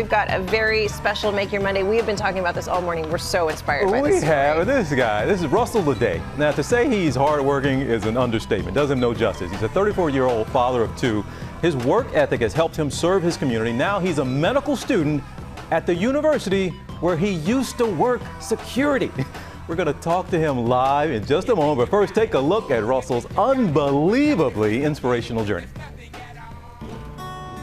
We've got a very special Make Your Monday. We have been talking about this all morning. We're so inspired by this story. We have this guy. This is Russell Ledet. Now, to say he's hardworking is an understatement. Does him no justice. He's a 34-year-old father of two. His work ethic has helped him serve his community. Now he's a medical student at the university where he used to work security. We're going to talk to him live in just a moment, but first take a look at Russell's unbelievably inspirational journey.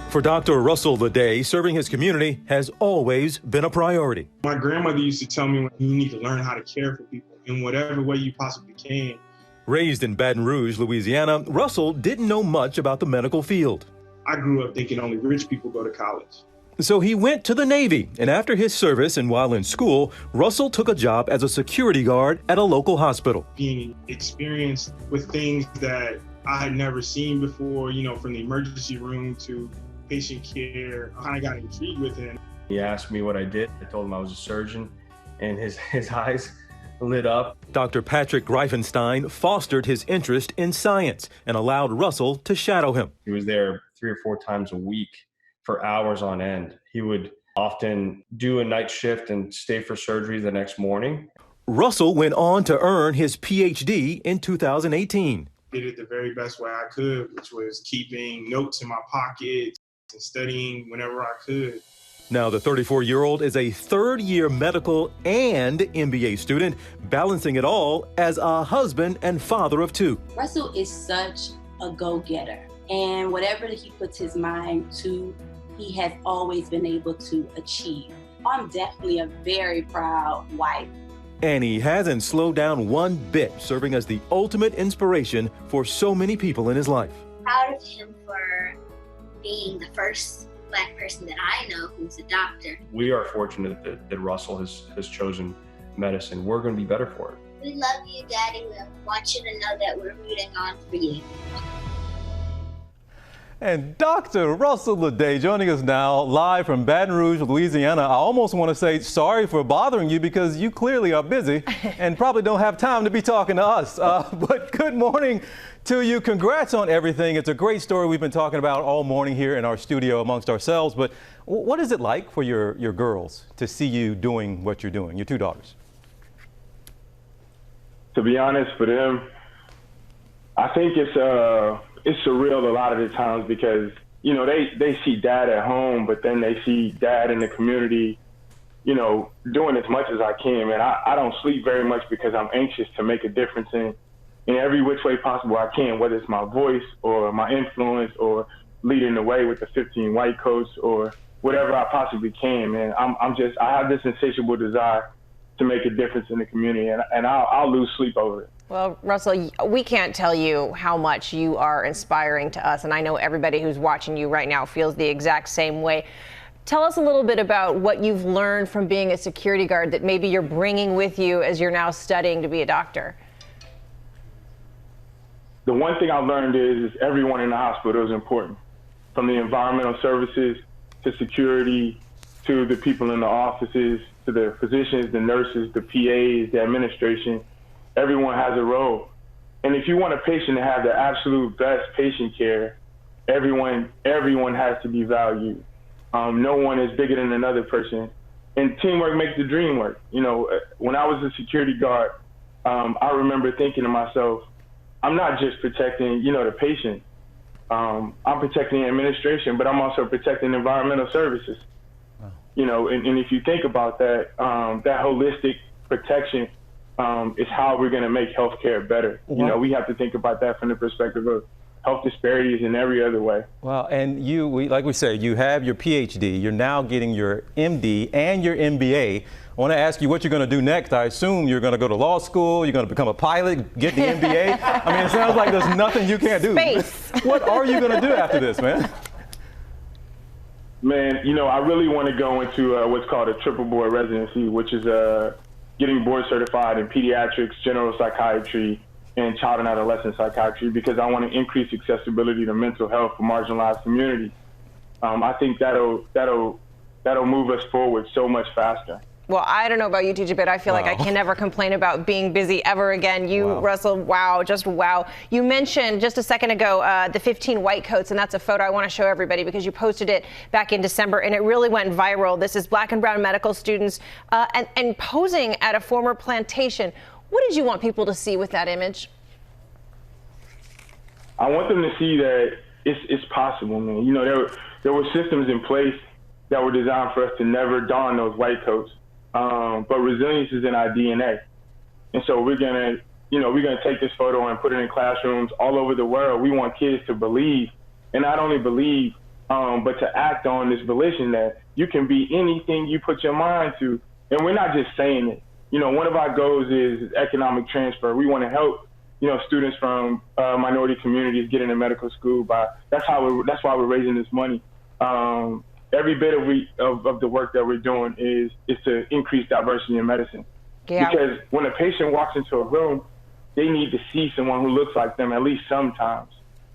For Dr. Russell Ledet, serving his community has always been a priority. My grandmother used to tell me you need to learn how to care for people in whatever way you possibly can. Raised in Baton Rouge, Louisiana, Russell didn't know much about the medical field. I grew up thinking only rich people go to college. So he went to the Navy, and after his service and while in school, Russell took a job as a security guard at a local hospital. Being experienced with things that I had never seen before, from the emergency room to patient care, I kind of got intrigued with him. He asked me what I did. I told him I was a surgeon, and his eyes lit up. Dr. Patrick Greifenstein fostered his interest in science and allowed Russell to shadow him. He was there 3 or 4 times a week for hours on end. He would often do a night shift and stay for surgery the next morning. Russell went on to earn his PhD in 2018. Did it the very best way I could, which was keeping notes in my pocket and studying whenever I could. Now the 34-year-old is a third-year medical and MBA student, balancing it all as a husband and father of two. Russell is such a go-getter, and whatever he puts his mind to, he has always been able to achieve. I'm definitely a very proud wife. And he hasn't slowed down one bit, serving as the ultimate inspiration for so many people in his life. Proud of him for being the first Black person that I know who's a doctor. We are fortunate that Russell has chosen medicine. We're going to be better for it. We love you, Daddy. We want you to know that we're rooting on for you. And Dr. Russell Ledet joining us now live from Baton Rouge, Louisiana. I almost want to say sorry for bothering you because you clearly are busy and probably don't have time to be talking to us. But good morning to you. Congrats on everything. It's a great story we've been talking about all morning here in our studio amongst ourselves. But what is it like for your girls to see you doing what you're doing, your two daughters? To be honest, for them, I think it's surreal a lot of the times because, they see dad at home, but then they see dad in the community, doing as much as I can. Man, I don't sleep very much because I'm anxious to make a difference in every which way possible I can, whether it's my voice or my influence or leading the way with the 15 white coats or whatever I possibly can, man. I have this insatiable desire to make a difference in the community, and I'll lose sleep over it. Well, Russell, we can't tell you how much you are inspiring to us, and I know everybody who's watching you right now feels the exact same way. Tell us a little bit about what you've learned from being a security guard that maybe you're bringing with you as you're now studying to be a doctor. The one thing I've learned is everyone in the hospital is important, from the environmental services to security to the people in the offices to the physicians, the nurses, the PAs, the administration. Everyone has a role. And if you want a patient to have the absolute best patient care, everyone has to be valued. No one is bigger than another person. And teamwork makes the dream work. When I was a security guard, I remember thinking to myself, I'm not just protecting, the patient. I'm protecting the administration, but I'm also protecting environmental services. Wow. And if you think about that, that holistic protection is how we're going to make healthcare better. Wow. We have to think about that from the perspective of health disparities in every other way. Wow, and like we said, you have your PhD, you're now getting your MD and your MBA. I want to ask you what you're going to do next. I assume you're going to go to law school, you're going to become a pilot, get the MBA. I mean, it sounds like there's nothing you can't do. Space. What are you going to do after this, man? Man, I really want to go into what's called a triple board residency, which is getting board certified in pediatrics, general psychiatry, and child and adolescent psychiatry, because I want to increase accessibility to mental health for marginalized communities. I think that'll move us forward so much faster. Well, I don't know about you, TJ, but I feel like I can never complain about being busy ever again. You, Russell, wow, just wow. You mentioned just a second ago the 15 white coats, and that's a photo I want to show everybody because you posted it back in December, and it really went viral. This is black and brown medical students and posing at a former plantation. What did you want people to see with that image? I want them to see that it's possible, man. You know, there were systems in place that were designed for us to never don those white coats. But resilience is in our DNA. And so we're gonna take this photo and put it in classrooms all over the world. We want kids to believe, and not only believe, but to act on this volition that you can be anything you put your mind to. And we're not just saying it. You know, one of our goals is economic transfer. We want to help, students from minority communities get into medical school. That's why we're raising this money. Every bit of the work that we're doing is to increase diversity in medicine. Yeah. Because when a patient walks into a room, they need to see someone who looks like them at least sometimes.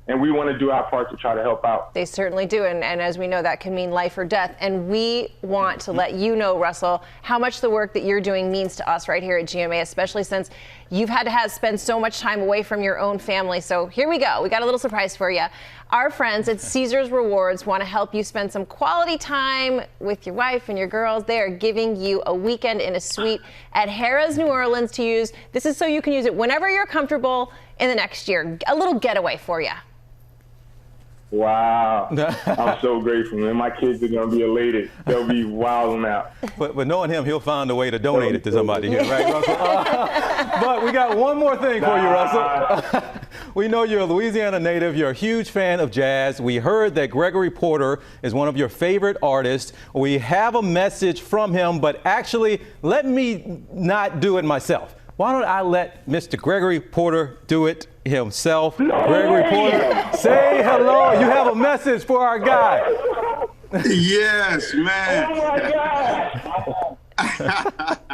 And we want to do our part to try to help out. They certainly do. And as we know, that can mean life or death. And we want to let you know, Russell, how much the work that you're doing means to us right here at GMA, especially since you've had to spend so much time away from your own family. So here we go. We got a little surprise for you. Our friends at Caesars Rewards want to help you spend some quality time with your wife and your girls. They are giving you a weekend in a suite at Harrah's New Orleans to use. This is so you can use it whenever you're comfortable in the next year. A little getaway for you. Wow. I'm so grateful, man. My kids are going to be elated. They'll be wilding out. But knowing him, he'll find a way to donate it to somebody here, right, Russell? But we got one more thing for you, Russell. We know you're a Louisiana native. You're a huge fan of jazz. We heard that Gregory Porter is one of your favorite artists. We have a message from him, but actually, let me not do it myself. Why don't I let Mr. Gregory Porter do it himself? No. Gregory Porter, say hello. You have a message for our guy. Yes, man. Oh my God.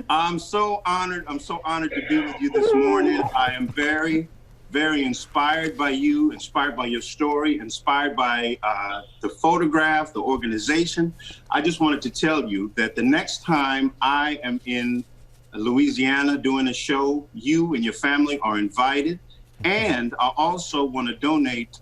I'm so honored. I'm so honored to be with you this morning. I am very, very inspired by you, inspired by your story, inspired by the photograph, the organization. I just wanted to tell you that the next time I am in Louisiana doing a show, you and your family are invited. And I also want to donate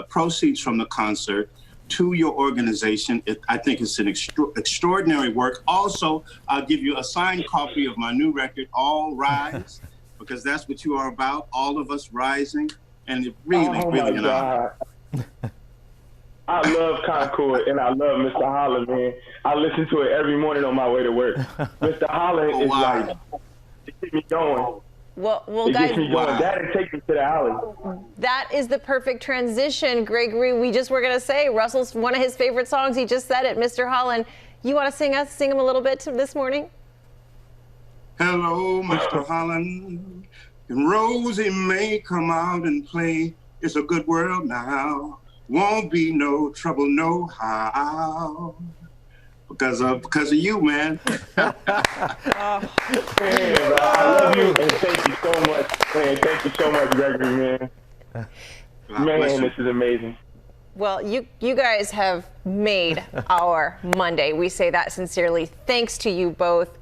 proceeds from the concert to your organization. I think it's an extraordinary work. Also, I'll give you a signed copy of my new record, All Rise, because that's what you are about, all of us rising. And it really, really an honor. I love Concord and I love Mr. Holland, man. I listen to it every morning on my way to work. Mr. Holland is like, it keeps me going. Well, it guys, gets me going. That takes me to the alley. That is the perfect transition, Gregory. We just were going to say Russell's one of his favorite songs. He just said it, Mr. Holland. You want to sing him a little bit this morning? Hello, Mr. Holland. And Rosie may come out and play. It's a good world now. Won't be no trouble, no how. Because of you, man. Man, I love you and thank you so much. Man, thank you so much, Gregory, man. Man, this is amazing. Well, you guys have made our Monday. We say that sincerely. Thanks to you both.